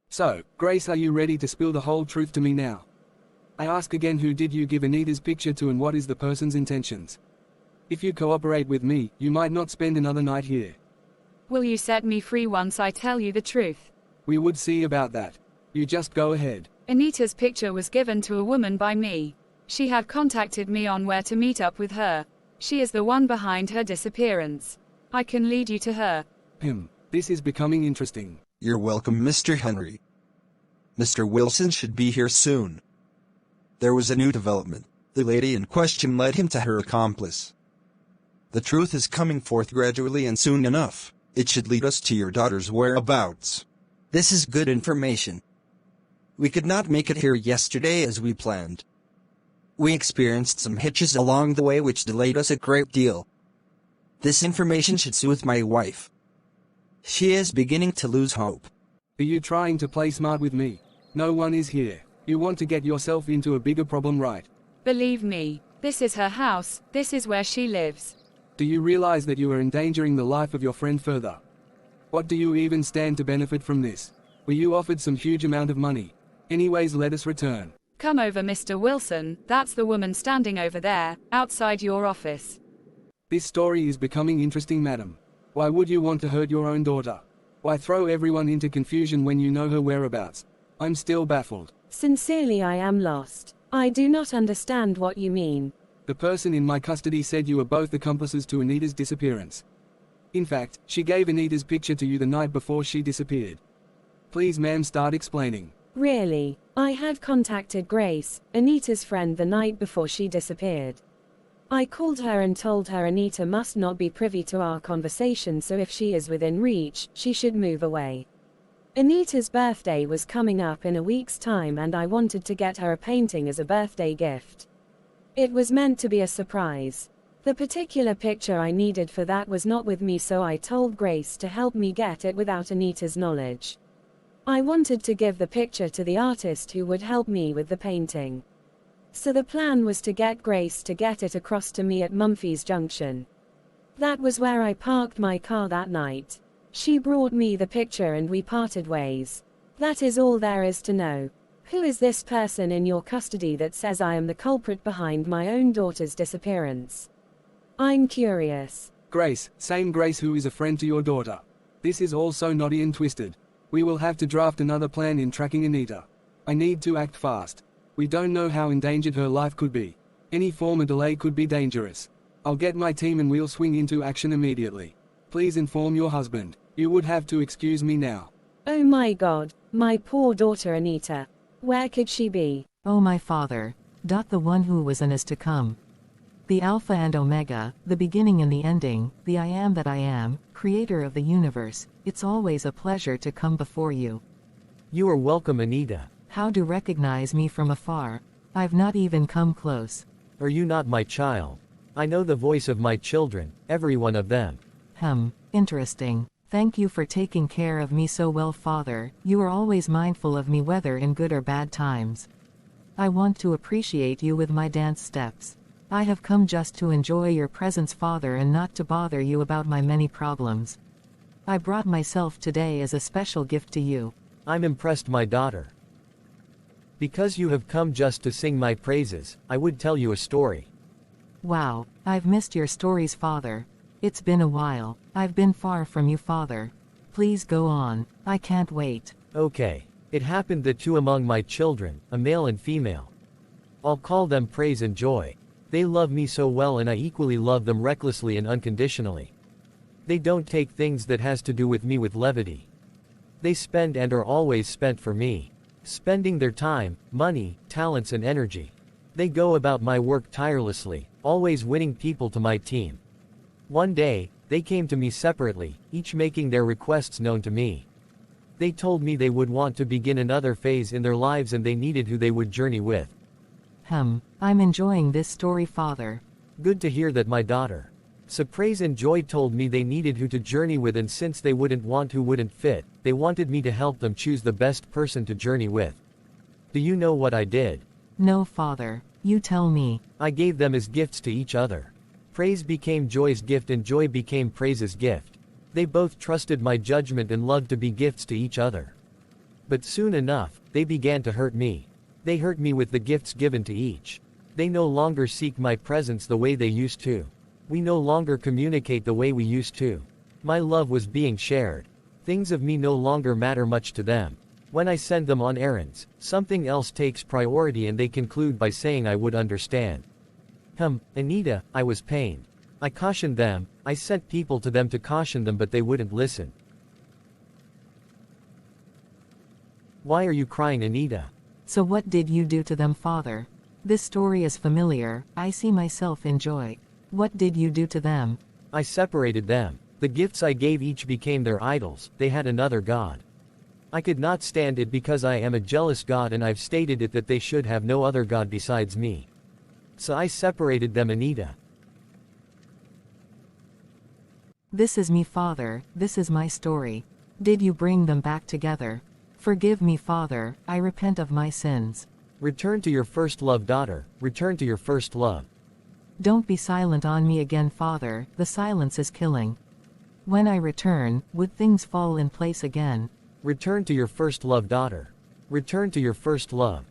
So, Grace, are you ready to spill the whole truth to me now? I ask again, who did you give Anita's picture to and what is the person's intentions? If you cooperate with me, you might not spend another night here. Will you set me free once I tell you the truth? We would see about that. You just go ahead. Anita's picture was given to a woman by me. She had contacted me on where to meet up with her. She is the one behind her disappearance. I can lead you to her. This is becoming interesting. You're welcome, Mr. Henry. Mr. Wilson should be here soon. There was a new development. The lady in question led him to her accomplice. The truth is coming forth gradually and soon enough. It should lead us to your daughter's whereabouts. This is good information. We could not make it here yesterday as we planned. We experienced some hitches along the way which delayed us a great deal. This information should soothe my wife. She is beginning to lose hope. Are you trying to play smart with me? No one is here. You want to get yourself into a bigger problem, right? Believe me, this is her house, this is where she lives. Do you realize that you are endangering the life of your friend further? What do you even stand to benefit from this? Were you offered some huge amount of money? Anyways, let us return. Come over, Mr. Wilson, that's the woman standing over there, outside your office. This story is becoming interesting, madam. Why would you want to hurt your own daughter? Why throw everyone into confusion when you know her whereabouts? I'm still baffled. Sincerely, I am lost. I do not understand what you mean. The person in my custody said you were both accomplices to Anita's disappearance. In fact, she gave Anita's picture to you the night before she disappeared. Please, ma'am, start explaining. Really? I had contacted Grace, Anita's friend, the night before she disappeared. I called her and told her Anita must not be privy to our conversation, so if she is within reach, she should move away. Anita's birthday was coming up in a week's time and I wanted to get her a painting as a birthday gift. It was meant to be a surprise. The particular picture I needed for that was not with me, so I told Grace to help me get it without Anita's knowledge. I wanted to give the picture to the artist who would help me with the painting. So the plan was to get Grace to get it across to me at Mumphy's Junction. That was where I parked my car that night. She brought me the picture and we parted ways. That is all there is to know. Who is this person in your custody that says I am the culprit behind my own daughter's disappearance? I'm curious. Grace, same Grace who is a friend to your daughter. This is all so knotty and twisted. We will have to draft another plan in tracking Anita. I need to act fast. We don't know how endangered her life could be. Any form of delay could be dangerous. I'll get my team and we'll swing into action immediately. Please inform your husband. You would have to excuse me now. Oh my God, my poor daughter Anita. Where could she be? Oh my Father, the one who was and is to come. The Alpha and Omega, the beginning and the ending, the I am that I am, creator of the universe, it's always a pleasure to come before you. You are welcome, Anita. How to recognize me from afar? I've not even come close. Are you not my child? I know the voice of my children, every one of them. Interesting. Thank you for taking care of me so well, Father. You are always mindful of me, whether in good or bad times. I want to appreciate you with my dance steps. I have come just to enjoy your presence, Father, and not to bother you about my many problems. I brought myself today as a special gift to you. I'm impressed, my daughter. Because you have come just to sing my praises, I would tell you a story. Wow, I've missed your stories, Father. It's been a while. I've been far from you, Father. Please go on. I can't wait. Okay. It happened that two among my children, a male and female. I'll call them Praise and Joy. They love me so well and I equally love them recklessly and unconditionally. They don't take things that has to do with me with levity. They spend and are always spent for me. Spending their time, money, talents and energy. They go about my work tirelessly, always winning people to my team. One day, they came to me separately, each making their requests known to me. They told me they would want to begin another phase in their lives and they needed who they would journey with. I'm enjoying this story, Father. Good to hear that, my daughter. So Praise and Joy told me they needed who to journey with, and since they wouldn't want who wouldn't fit, they wanted me to help them choose the best person to journey with. Do you know what I did? No, Father. You tell me. I gave them as gifts to each other. Praise became Joy's gift and Joy became Praise's gift. They both trusted my judgment and loved to be gifts to each other. But soon enough, they began to hurt me. They hurt me with the gifts given to each. They no longer seek my presence the way they used to. We no longer communicate the way we used to. My love was being shared. Things of me no longer matter much to them. When I send them on errands, something else takes priority and they conclude by saying I would understand. Anita, I was pained. I cautioned them, I sent people to them to caution them, but they wouldn't listen. Why are you crying, Anita? So what did you do to them, father? This story is familiar, I see myself in Joy. What did you do to them? I separated them. The gifts I gave each became their idols, they had another god. I could not stand it because I am a jealous God and I've stated it that they should have no other god besides me. So I separated them, Anita. This is me, father, this is my story. Did you bring them back together? Forgive me, father, I repent of my sins. Return to your first love, daughter, return to your first love. Don't be silent on me again, father, the silence is killing. When I return, would things fall in place again? Return to your first love, daughter. Return to your first love.